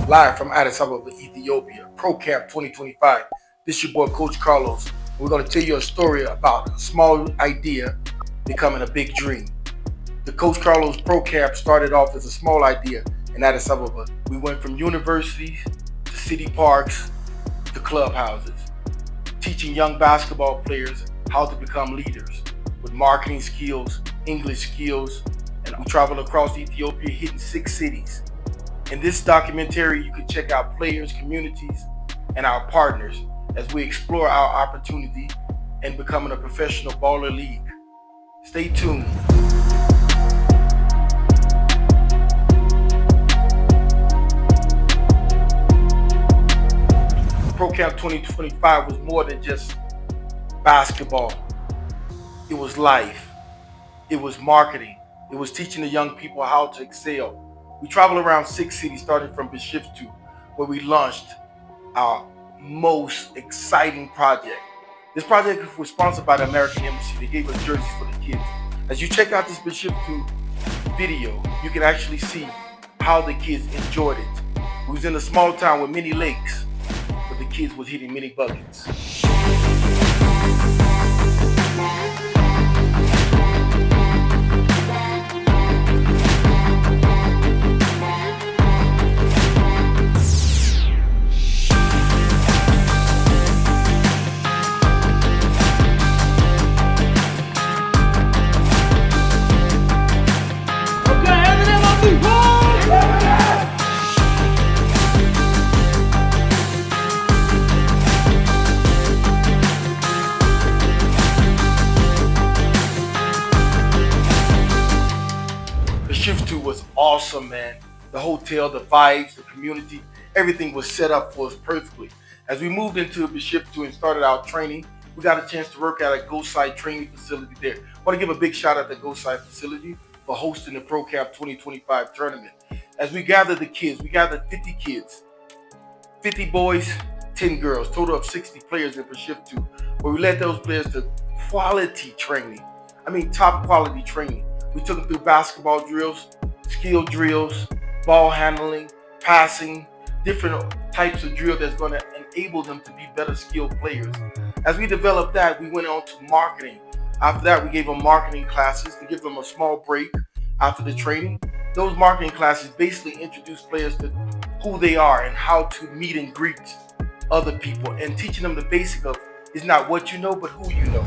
Live from Addis Ababa, Ethiopia, Pro Camp 2025. This is your boy, Coach Carlos. We're going to tell you a story about a small idea becoming a big dream. The Coach Carlos Pro Camp started off as a small idea in Addis Ababa. We went from universities to city parks to clubhouses, teaching young basketball players how to become leaders with marketing skills, English skills, and we traveled across Ethiopia, hitting 6 cities. In this documentary, you can check out players, communities, and our partners as we explore our opportunity in becoming a professional baller league. Stay tuned. Pro Camp 2025 was more than just basketball. It was life. It was marketing. It was teaching the young people how to excel. We traveled around 6 cities, starting from Bishoftu, where we launched our most exciting project. This project was sponsored by the American Embassy. They gave us jerseys for the kids. As you check out this Bishoftu video, you can actually see how the kids enjoyed it. We was in a small town with many lakes, but the kids was hitting many buckets. Bishoftu was awesome, man. The hotel, the vibes, the community, everything was set up for us perfectly. As we moved into Bishoftu and started our training, we got a chance to work at a GoSide training facility there. I want to give a big shout out to GoSide facility for hosting the Pro Camp 2025 tournament. As we gathered the kids, we gathered 50 kids, 50 boys, 10 girls, total of 60 players in Bishoftu, where we led those players to quality training. I mean, top quality training. We took them through basketball drills, skill drills, ball handling, passing, different types of drill that's going to enable them to be better skilled players. As we developed that, we went on to marketing. After that, we gave them marketing classes to give them a small break after the training. Those marketing classes basically introduce players to who they are and how to meet and greet other people, and teaching them the basic of it's not what you know, but who you know.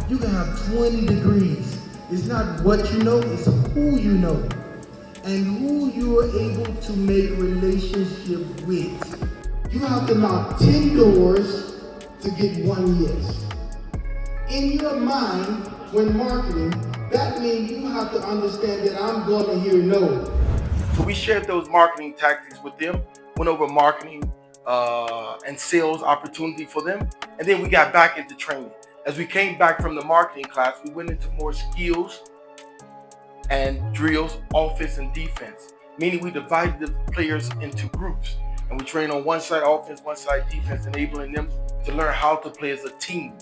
You can have 20 degrees. It's not what you know, it's who you know. And who you are able to make relationship with. You have to knock 10 doors to get 1 yes. In your mind, when marketing, that means you have to understand that I'm going to hear no. So we shared those marketing tactics with them, went over marketing and sales opportunity for them, and then we got back into training. As we came back from the marketing class, we went into more skills and drills, offense and defense, meaning we divided the players into groups, and we trained on one side offense, one side defense, enabling them to learn how to play as a team.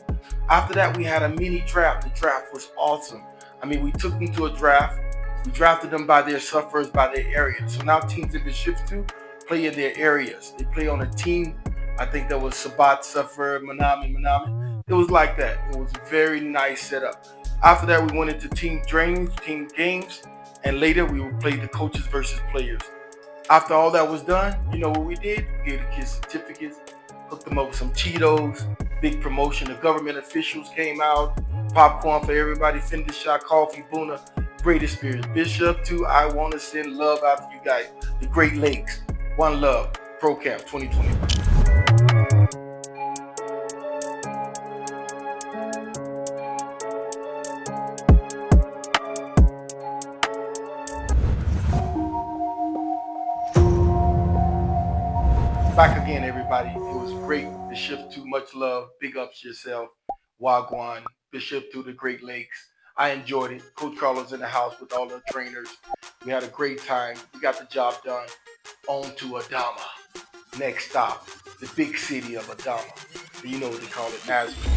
After that, we had a mini draft. The draft was awesome. I mean, we took them to a draft. We drafted them by their suffers, by their area. So now teams in Bishoftu play in their areas. They play on a team. I think that was Sabat, Suffer, Manami. It was like that. It was a very nice setup. After that, we went into team trainings, team games, and later we would play the coaches versus players. After all that was done, you know what we did? We gave the kids certificates, hooked them up with some Cheetos, big promotion. The government officials came out, popcorn for everybody, Fender shot, coffee, Boona, great experience. Bishoftu, I want to send love out to you guys. The Great Lakes, one love, Pro Camp 2025. Back again, everybody. It was great. Bishoftu, much love. Big ups yourself. Wagwan, Bishoftu, the Great Lakes. I enjoyed it. Coach Carlos in the house with all the trainers. We had a great time. We got the job done. On to Adama. Next stop, the big city of Adama. You know what they call it, Nazareth.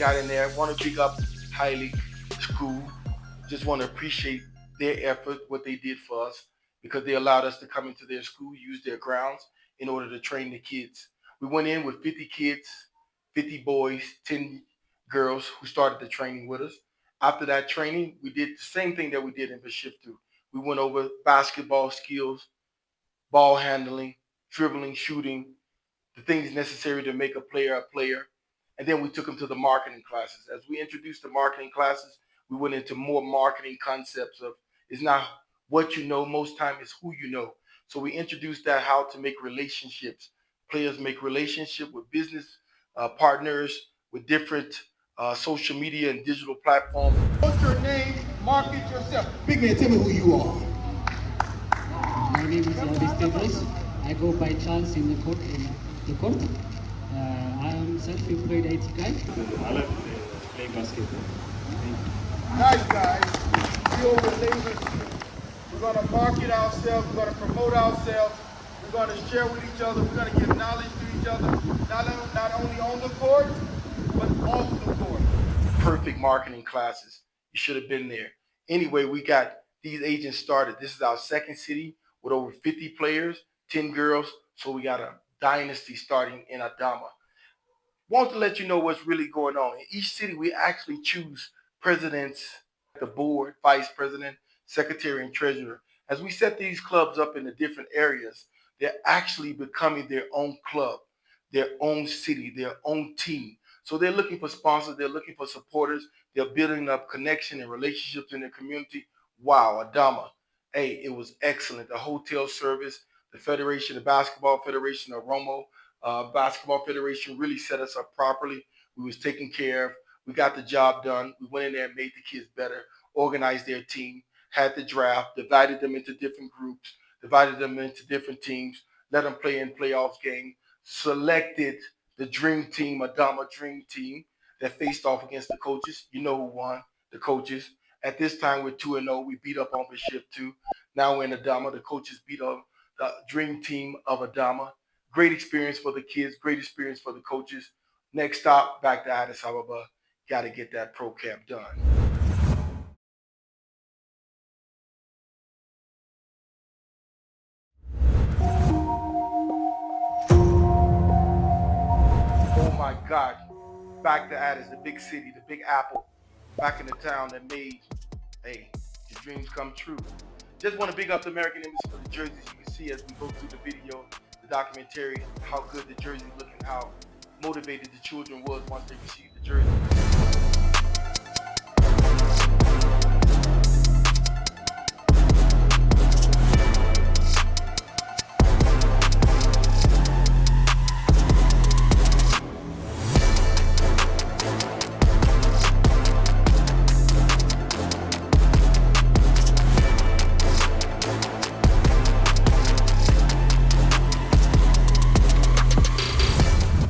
got in there. Want to big up Highly School. Just want to appreciate their effort, what they did for us, because they allowed us to come into their school, use their grounds in order to train the kids. We went in with 50 kids, 50 boys, 10 girls who started the training with us. After that training, we did the same thing that we did in Bishoftu. We went over basketball skills, ball handling, dribbling, shooting, the things necessary to make a player a player. And then we took them to the marketing classes. As we introduced the marketing classes, we went into more marketing concepts of it's not what you know, most time it's who you know. So we introduced that how to make relationships. Players make relationship with business partners, with different social media and digital platforms. What's your name? Market yourself. Big man, tell me who you are. My name is Addis. I go by chance in the court. I am self-employed IT guy. I love playing basketball. Nice guys. Build relationships. We're gonna market ourselves. We're gonna promote ourselves. We're gonna share with each other. We're gonna give knowledge to each other. Not only on the court, but off the court. Perfect marketing classes. You should have been there. Anyway, we got these agents started. This is our second city with over 50 players, 10 girls. So we got a dynasty starting in Adama. Want to let you know what's really going on. In each city, we actually choose presidents, the board, vice president, secretary, and treasurer. As we set these clubs up in the different areas, they're actually becoming their own club, their own city, their own team. So they're looking for sponsors, they're looking for supporters, they're building up connection and relationships in their community. Wow, Adama. Hey, it was excellent. The hotel service, the Federation, the Basketball Federation of Romo, Basketball Federation really set us up properly. We was taken care of. We got the job done. We went in there and made the kids better, organized their team, had the draft, divided them into different groups, divided them into different teams, let them play in playoff game, selected the dream team, Adama dream team, that faced off against the coaches. You know who won? The coaches. At this time, we're 2-0. We beat up on Bishoftu. Now we're in Adama. The coaches beat up the dream team of Adama. Great experience for the kids, great experience for the coaches. Next stop, back to Addis Ababa. Got to get that pro camp done. Oh my God. Back to Addis, the big city, the big apple. Back in the town that made, hey, his dreams come true. Just want to big up the American Embassy for the jerseys. You can see as we go through the video, the documentary, how good the jerseys look and how motivated the children was once they received the jersey.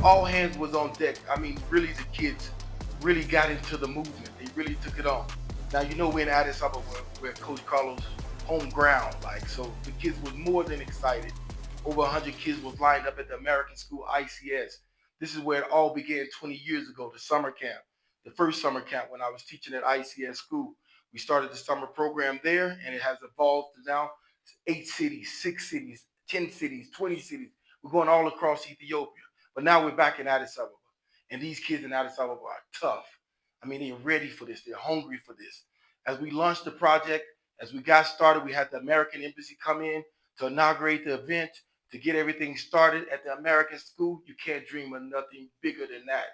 All hands was on deck. I mean, really, the kids really got into the movement. They really took it on. Now, you know, we're in Addis Ababa, where Coach Carlos' home ground, like, so the kids was more than excited. Over 100 kids was lined up at the American School ICS. This is where it all began 20 years ago, the summer camp. The first summer camp when I was teaching at ICS school. We started the summer program there, and it has evolved to now 8 cities, 6 cities, 10 cities, 20 cities. We're going all across Ethiopia. But now we're back in Addis Ababa. And these kids in Addis Ababa are tough. I mean, they're ready for this. They're hungry for this. As we launched the project, as we got started, we had the American Embassy come in to inaugurate the event, to get everything started at the American School. You can't dream of nothing bigger than that.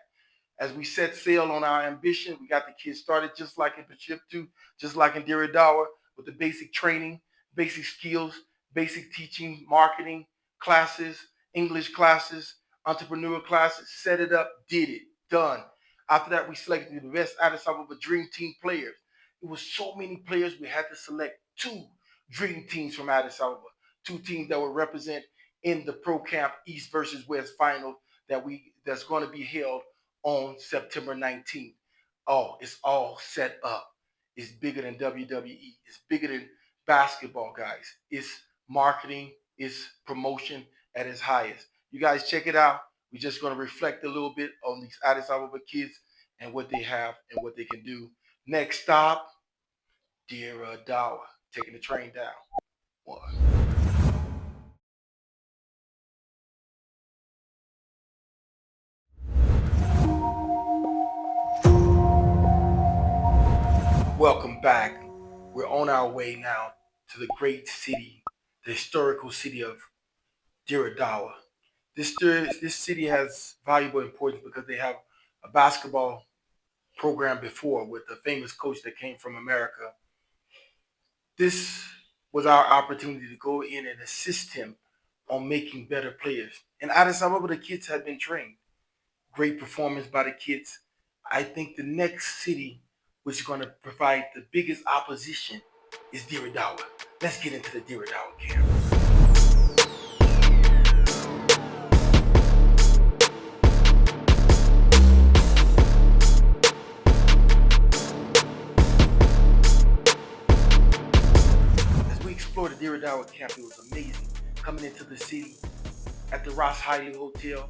As we set sail on our ambition, we got the kids started just like in Bishoftu, just like in Diredawa, with the basic training, basic skills, basic teaching, marketing classes, English classes, entrepreneurial classes, set it up, did it, done. After that, we selected the best Addis Ababa Dream Team players. It was so many players, we had to select 2 dream teams from Addis Ababa, 2 teams that would represent in the Pro Camp East versus West final that's going to be held on September 19th. Oh, it's all set up. It's bigger than WWE. It's bigger than basketball, guys. It's marketing, it's promotion at its highest. You guys check it out. We're just going to reflect a little bit on these Addis Ababa kids and what they have and what they can do. Next stop, Diredawa, taking the train down. One. Welcome back. We're on our way now to the great city, the historical city of Diredawa. This city has valuable importance because they have a basketball program before with a famous coach that came from America. This was our opportunity to go in and assist him on making better players. In Addis Ababa, the kids had been trained. Great performance by the kids. I think the next city which is going to provide the biggest opposition is Diredawa. Let's get into the Diredawa camp. As we explored the Diredawa camp, it was amazing coming into the city at the Ross Hailey Hotel.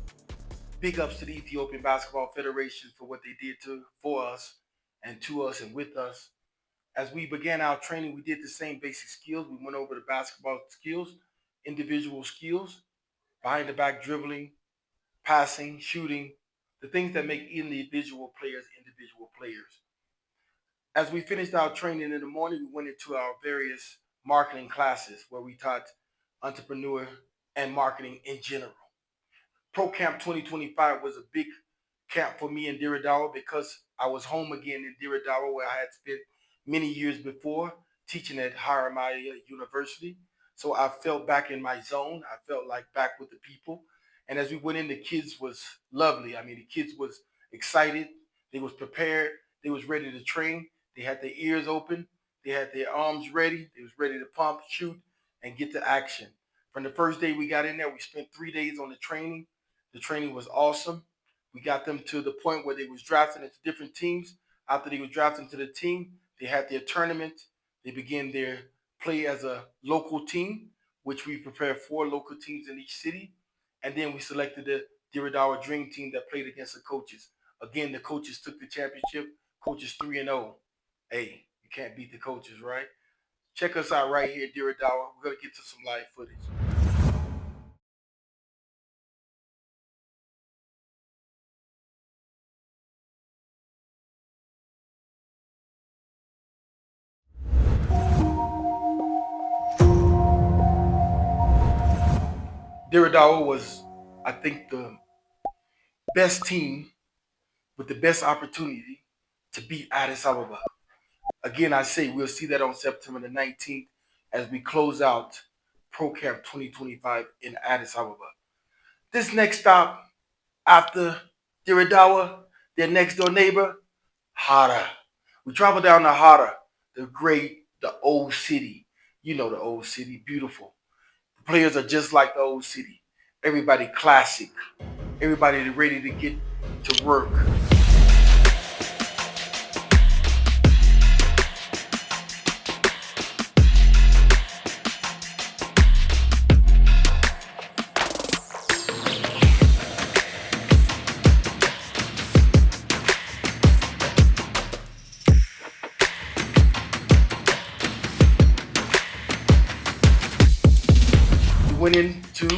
Big ups to the Ethiopian Basketball Federation for what they did for us and to us and with us. As we began our training, we did the same basic skills. We went over the basketball skills, individual skills, behind the back dribbling, passing, shooting, the things that make individual players. As we finished our training in the morning, we went into our various marketing classes where we taught entrepreneur and marketing in general. Pro Camp 2025 was a big camp for me in Diredawa because I was home again in Diredawa where I had spent many years before teaching at Harar University. So I felt back in my zone. I felt like back with the people. And as we went in, the kids was lovely. I mean, the kids was excited. They was prepared. They was ready to train. They had their ears open. They had their arms ready. They was ready to pump, shoot, and get to action. From the first day we got in there, we spent 3 days on the training. The training was awesome. We got them to the point where they was drafted into different teams. After they were drafted into the team, they had their tournament. They began their play as a local team, which we prepared 4 local teams in each city. And then we selected the Diredawa Dream Team that played against the coaches. Again, the coaches took the championship. Coaches 3-0. Hey, you can't beat the coaches, right? Check us out right here, Diredawa. We're going to get to some live footage. Diredawa was, I think, the best team with the best opportunity to beat Addis Ababa. Again, I say we'll see that on September the 19th as we close out Pro Camp 2025 in Addis Ababa. This next stop after Diredawa, their next door neighbor, Harar. We travel down to Harar, the old city. You know the old city, beautiful. The players are just like the old city. Everybody classic. Everybody ready to get to work. We went into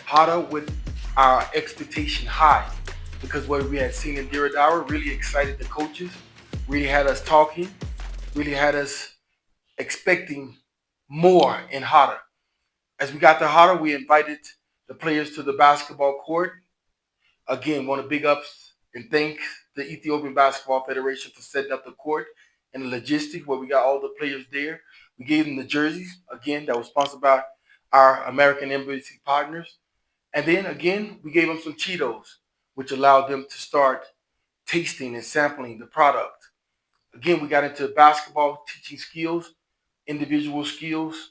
Harar with our expectation high because what we had seen in Diredawa really excited the coaches, really had us talking, really had us expecting more in Harar. As we got to Harar, we invited the players to the basketball court. Again, want to big ups and thank the Ethiopian Basketball Federation for setting up the court and the logistics where we got all the players there. We gave them the jerseys, again, that was sponsored by our American Embassy partners. And then again, we gave them some Cheetos, which allowed them to start tasting and sampling the product. Again, we got into basketball teaching skills, individual skills,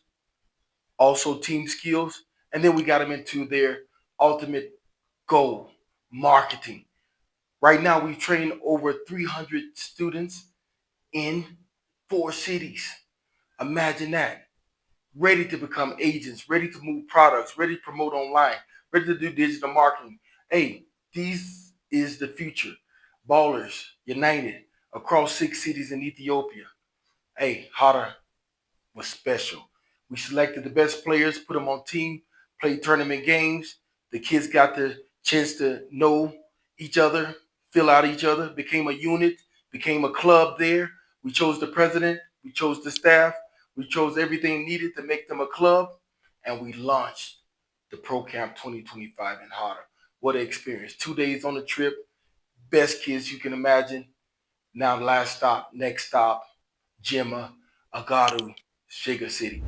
also team skills, and then we got them into their ultimate goal, marketing. Right now, we've trained over 300 students in 4 cities. Imagine that. Ready to become agents, ready to move products, ready to promote online, ready to do digital marketing. Hey, this is the future. Ballers united across 6 cities in Ethiopia. Hey, Harar was special. We selected the best players, put them on team, played tournament games. The kids got the chance to know each other, fill out each other, became a unit, became a club there. We chose the president, we chose the staff, we chose everything needed to make them a club, and we launched the Pro Camp 2025 in Harar. What an experience. 2 days on the trip, best kids you can imagine. Now, last stop, next stop, Jimma, Agaro, Sugar City.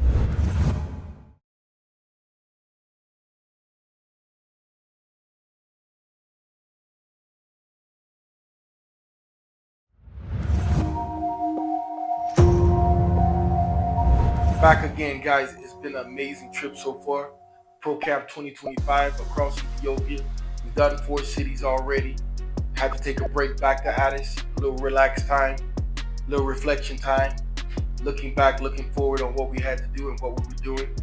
Back again, guys. It's been an amazing trip so far. Pro Camp 2025 across Ethiopia. We've done 4 cities already. Had to take a break back to Addis. A little relaxed time, a little reflection time. Looking back, looking forward on what we had to do and what we were doing.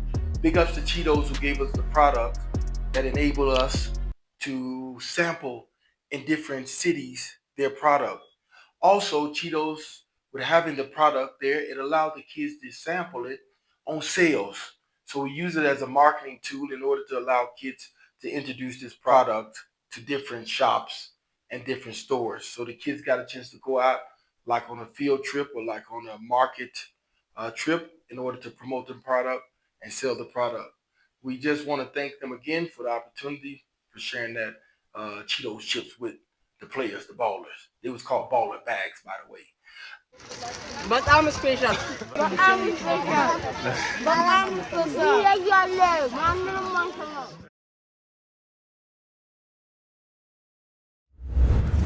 Big ups to Cheetos who gave us the product that enabled us to sample in different cities their product. Also, Cheetos, with having the product there, it allowed the kids to sample it on sales. So we use it as a marketing tool in order to allow kids to introduce this product to different shops and different stores. So the kids got a chance to go out like on a field trip or like on a market trip in order to promote the product and sell the product. We just want to thank them again for the opportunity for sharing that Cheetos chips with the players, the ballers. It was called baller bags, by the way. But I'm special. But I'm special. But I'm special.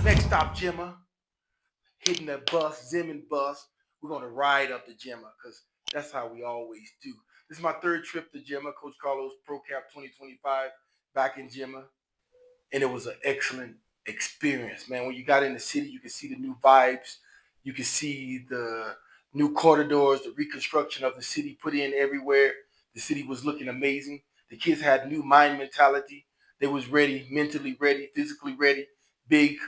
Next stop, Jimma. Hitting the bus, Zimming bus. We're going to ride up to Jimma because that's how we always do. This is my third trip to Jimma, Coach Carlos Pro Camp 2025, back in Jimma. And it was an excellent experience, man. When you got in the city, you could see the new vibes. You could see the new corridors, the reconstruction of the city put in everywhere. The city was looking amazing. The kids had new mind mentality. They was ready, mentally ready, physically ready. Big,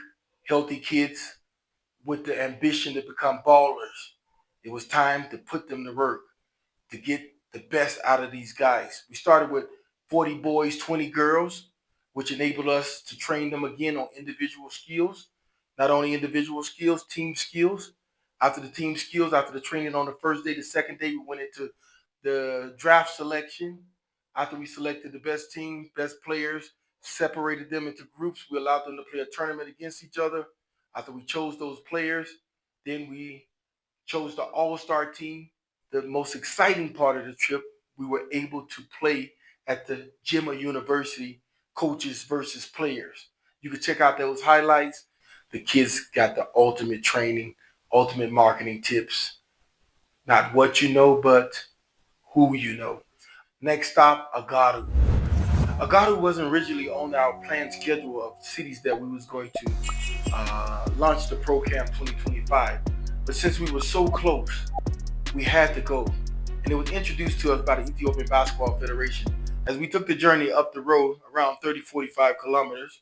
healthy kids with the ambition to become ballers. It was time to put them to work to get the best out of these guys. We started with 40 boys, 20 girls, which enabled us to train them again on individual skills. Not only individual skills, team skills. After the team skills, after the training on the first day, the second day, we went into the draft selection. After we selected the best team, best players, separated them into groups, we allowed them to play a tournament against each other. After we chose those players, then we chose the all-star team. The most exciting part of the trip, we were able to play at the Jimma University coaches versus players. You can check out those highlights. The kids got the ultimate training, ultimate marketing tips. Not what you know, but who you know. Next stop, Agaro. Agaro wasn't originally on our planned schedule of cities that we was going to launch the Pro Camp 2025. But since we were so close, we had to go. And it was introduced to us by the Ethiopian Basketball Federation. As we took the journey up the road, around 30, 45 kilometers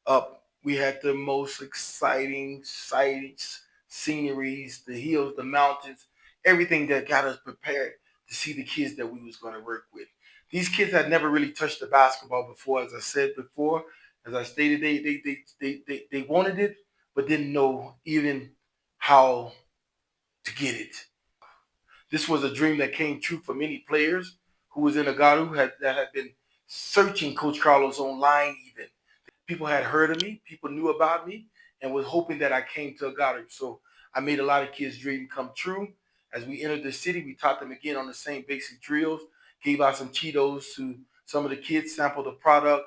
up, we had the most exciting sights, sceneries, the hills, the mountains, everything that got us prepared to see the kids that we was going to work with. These kids had never really touched the basketball before, as I said before. As I stated, they wanted it, but didn't know even how to get it. This was a dream that came true for many players who was in Agaro that had been searching Coach Carlos online even. People had heard of me, people knew about me, and was hoping that I came to Agaro. So I made a lot of kids' dream come true. As we entered the city, we taught them again on the same basic drills, gave out some Cheetos to some of the kids, sampled the product,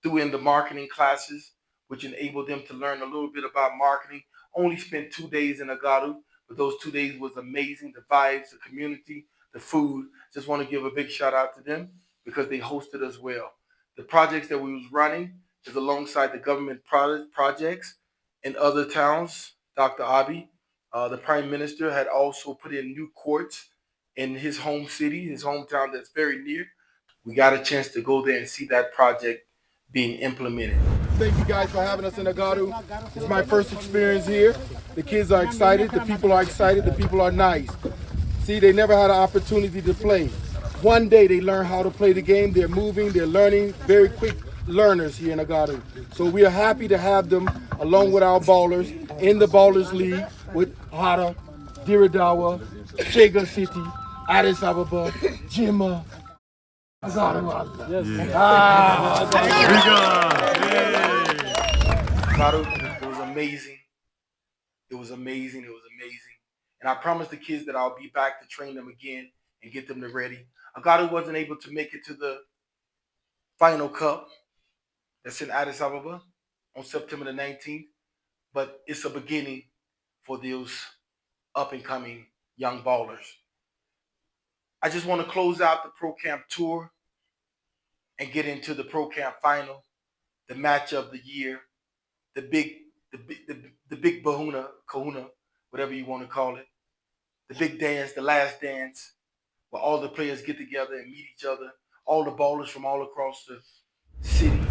threw in the marketing classes, which enabled them to learn a little bit about marketing. Only spent 2 days in Agaro, but those 2 days was amazing. The vibes, the community, the food. Just want to give a big shout out to them because they hosted us well. The projects that we was running is alongside the government projects in other towns. Dr. Abiy, the Prime Minister, had also put in new courts in his home city, his hometown that's very near. We got a chance to go there and see that project being implemented. thank you guys for having us in Agaro. It's my first experience here. The kids are excited, the people are excited, the people are nice. See, they never had an opportunity to play. One day they learn how to play the game, they're moving, they're learning, very quick learners here in Agaro. So we are happy to have them along with our ballers in the Ballers League with Harar, Diredawa, Shega City, Addis Ababa, Jimma. Agaro. Yes. Agaro, it was amazing. It was amazing. It was amazing. And I promised the kids that I'll be back to train them again and get them to ready. Agaro wasn't able to make it to the final cup that's in Addis Ababa on September the 19th, but it's a beginning for those up-and-coming young ballers. I just want to close out the Pro Camp tour and get into the Pro Camp final, the match of the year, the big kahuna, whatever you want to call it, the big dance, the last dance, where all the players get together and meet each other, all the ballers from all across the city.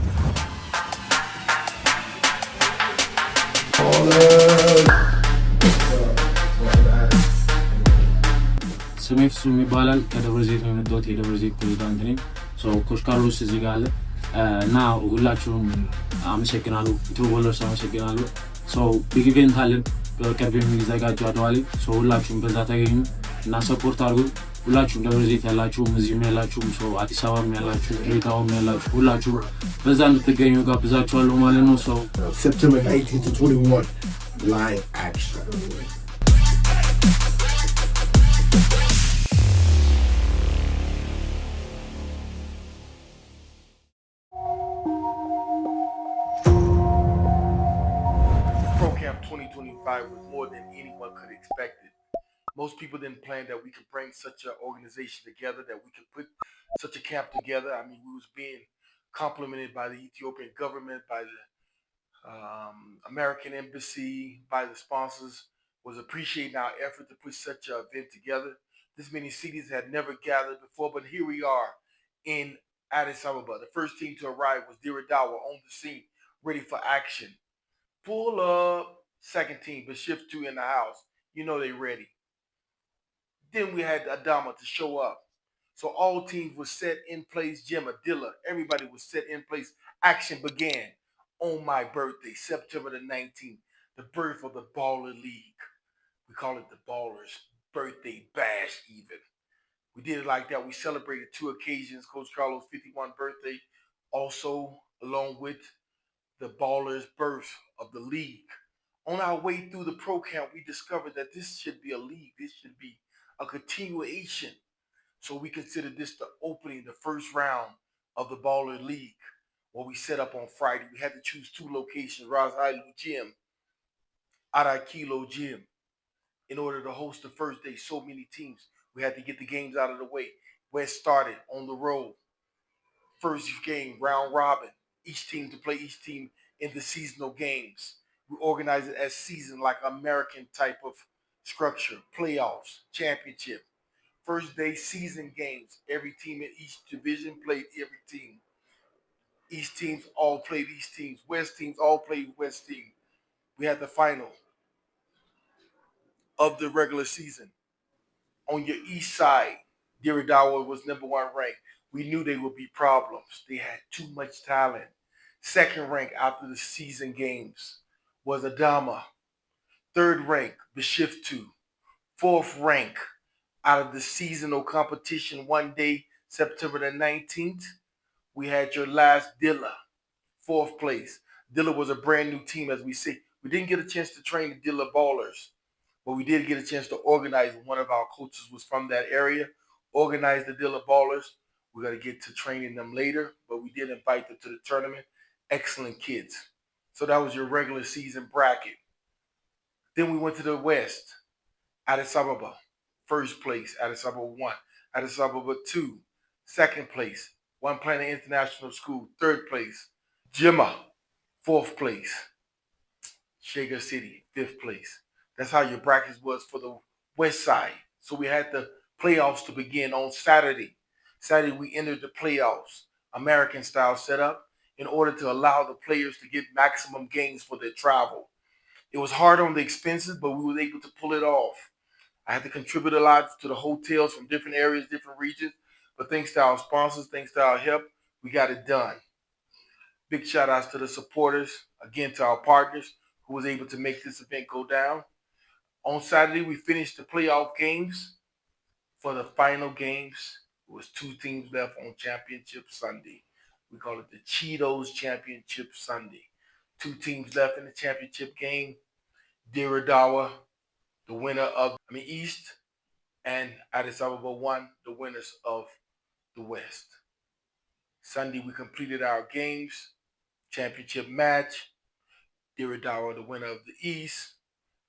ስሜ ፍጹም ይባላል። ከደብረ ዘይት ነው የመጣሁት። የደብረ ዘይት ፕሬዝዳንት ነኝ። ኮች ካርሎስ እዚህ ጋር አለ እና ሁላችሁም አመሰግናለሁ። ኢትዮቦለርስ አመሰግናለሁ። ቢግ ኢቨንት አለን በቅርብ የሚዘጋጀው አድዋ ላይ ሁላችሁም በዛ ተገኙ እና ሰፖርት አድርጉ። ሁላችሁም ደብረ ዘይት ያላችሁም እዚህም ያላችሁም አዲስ አበባም ያላችሁ ድሬዳዋም ያላችሁ ሁላችሁ በዛ እንድትገኙ ጋብዛችኋለሁ ማለት ነው። September 19th to 21 live action. Pro Camp 2025 was more than anyone could expect it. Most people didn't plan that we could bring such an organization together, that we could put such a camp together. I mean, we was being complimented by the Ethiopian government, by the American embassy, by the sponsors, was appreciating our effort to put such an event together. This many cities had never gathered before, but here we are in Addis Ababa. The first team to arrive was Diredawa on the scene, ready for action. Pull up, second team, Bishoftu in the house. You know they ready. Then we had Adama to show up. So all teams were set in place. Jimma, Dilla, everybody was set in place. Action began on my birthday, September the 19th, the birth of the Baller League. We call it the Ballers Birthday Bash even. We did it like that. We celebrated 2 occasions, Coach Carlos' 51st birthday, also along with the Ballers' birth of the league. On our way through the Pro Camp, we discovered that this should be a league. This should be a continuation. So we considered this the opening, the first round of the Baller League, what we set up on Friday. We had to choose 2 locations, Razailu Gym, Arakilo Gym, in order to host the first day. So many teams. We had to get the games out of the way. West started on the road. First game, round robin. Each team to play each team in the seasonal games. We organize it as season, like American type of structure, playoffs, championship. First day season games. Every team in each division played every team. East teams all played East teams. West teams all played West team. We had the final of the regular season. On your east side, Diredawa was #1 ranked. We knew they would be problems. They had too much talent. Second rank after the season games was Adama. Third rank, Bishoftu. Fourth rank out of the seasonal competition one day, September the 19th, we had your last Dilla, 4th place. Dilla was a brand new team, as we say. We didn't get a chance to train the Dilla ballers, but we did get a chance to organize. One of our coaches was from that area, organize the Dilla ballers. We're going to get to training them later, but we did invite them to the tournament. Excellent kids. So that was your regular season bracket. Then we went to the West, Addis Ababa. First place, Addis Ababa 1. Addis Ababa 2. Second place, One Planet International School. Third place, Jimma. Fourth place, Shega City. Fifth place. That's how your brackets was for the West side. So we had the playoffs to begin on Saturday. Saturday, we entered the playoffs, American style setup, in order to allow the players to get maximum gains for their travel. It was hard on the expenses, but we were able to pull it off. I had to contribute a lot to the hotels from different areas, different regions, but thanks to our sponsors, thanks to our help, we got it done. Big shout outs to the supporters, again to our partners who was able to make this event go down. On Saturday, we finished the playoff games. For the final games, it was 2 teams left on Championship Sunday. We call it the Cheetos Championship Sunday. 2 teams left in the championship game. Diredawa, the winner of the East, and Addis Ababa won, the winners of the West. Sunday, we completed our games. Championship match. Diredawa, the winner of the East.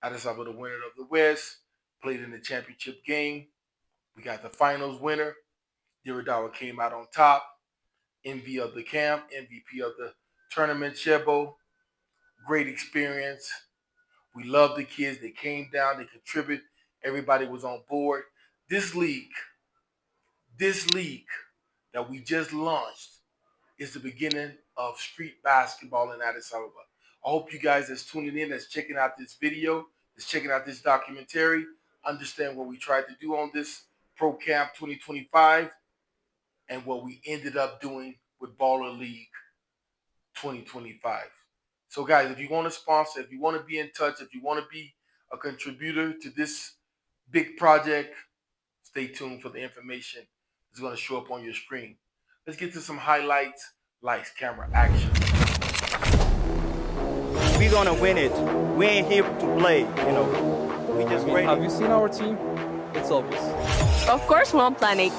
Addis Ababa, the winner of the West. Played in the championship game. We got the finals winner. Diredawa came out on top. MVP of the camp, MVP of the tournament, Shebo. Great experience. We love the kids. They came down, they contributed. Everybody was on board. This league that we just launched is the beginning of street basketball in Addis Ababa. I hope you guys that's tuning in, that's checking out this video, that's checking out this documentary, understand what we tried to do on this Pro Camp 2025 and what we ended up doing with Baller League 2025. So guys, if you want to sponsor, if you want to be in touch, if you want to be a contributor to this big project, stay tuned for the information. It's going to show up on your screen. Let's get to some highlights. Lights, camera, action. We're going to win it. We ain't here to play, you know. We just ready. Have you seen our team? It's obvious. Of course, one planet.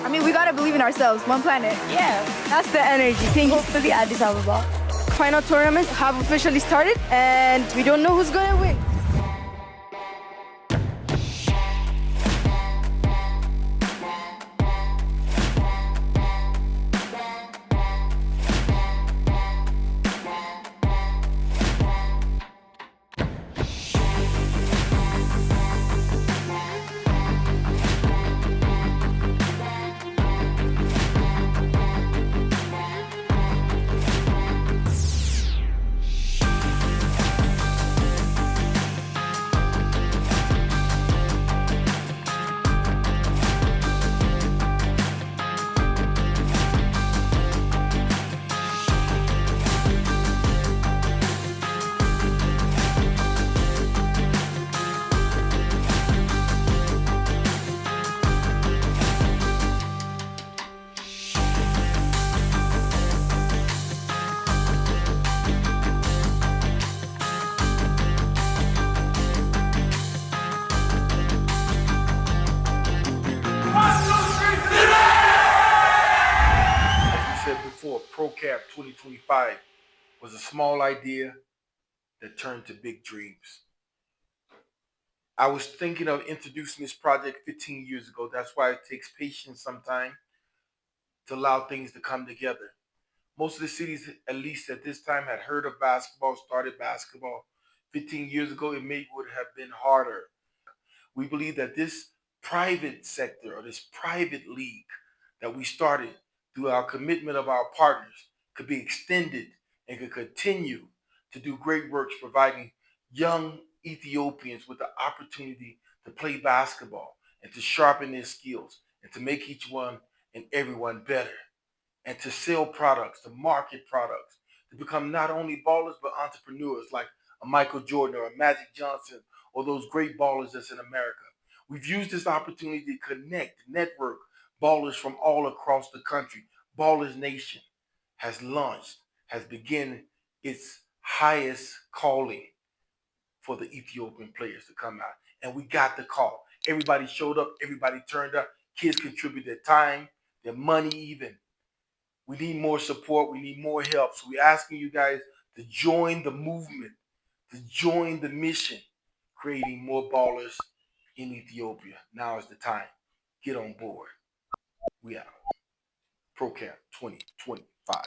I mean, we gotta believe in ourselves. One planet. Yeah, that's the energy. Thanks to the Addis Ababa. Final tournament have officially started, and we don't know who's gonna win. Pro Camp 2025 was a small idea that turned to big dreams. I was thinking of introducing this project 15 years ago. That's why it takes patience sometimes to allow things to come together. Most of the cities, at least at this time, had heard of basketball, started basketball. 15 years ago, it would have been harder. We believe that this private sector or this private league that we started through our commitment of our partners could be extended and could continue to do great works, providing young Ethiopians with the opportunity to play basketball and to sharpen their skills and to make each one and everyone better and to sell products, to market products, to become not only ballers but entrepreneurs like a Michael Jordan or a Magic Johnson or those great ballers that's in America. We've used this opportunity to connect, network ballers from all across the country. Ballers Nation has launched, has begun its highest calling for the Ethiopian players to come out. And we got the call. Everybody showed up. Everybody turned up. Kids contributed their time, their money even. We need more support. We need more help. So we're asking you guys to join the movement, to join the mission, creating more ballers in Ethiopia. Now is the time. Get on board. We out. Pro Camp 2025.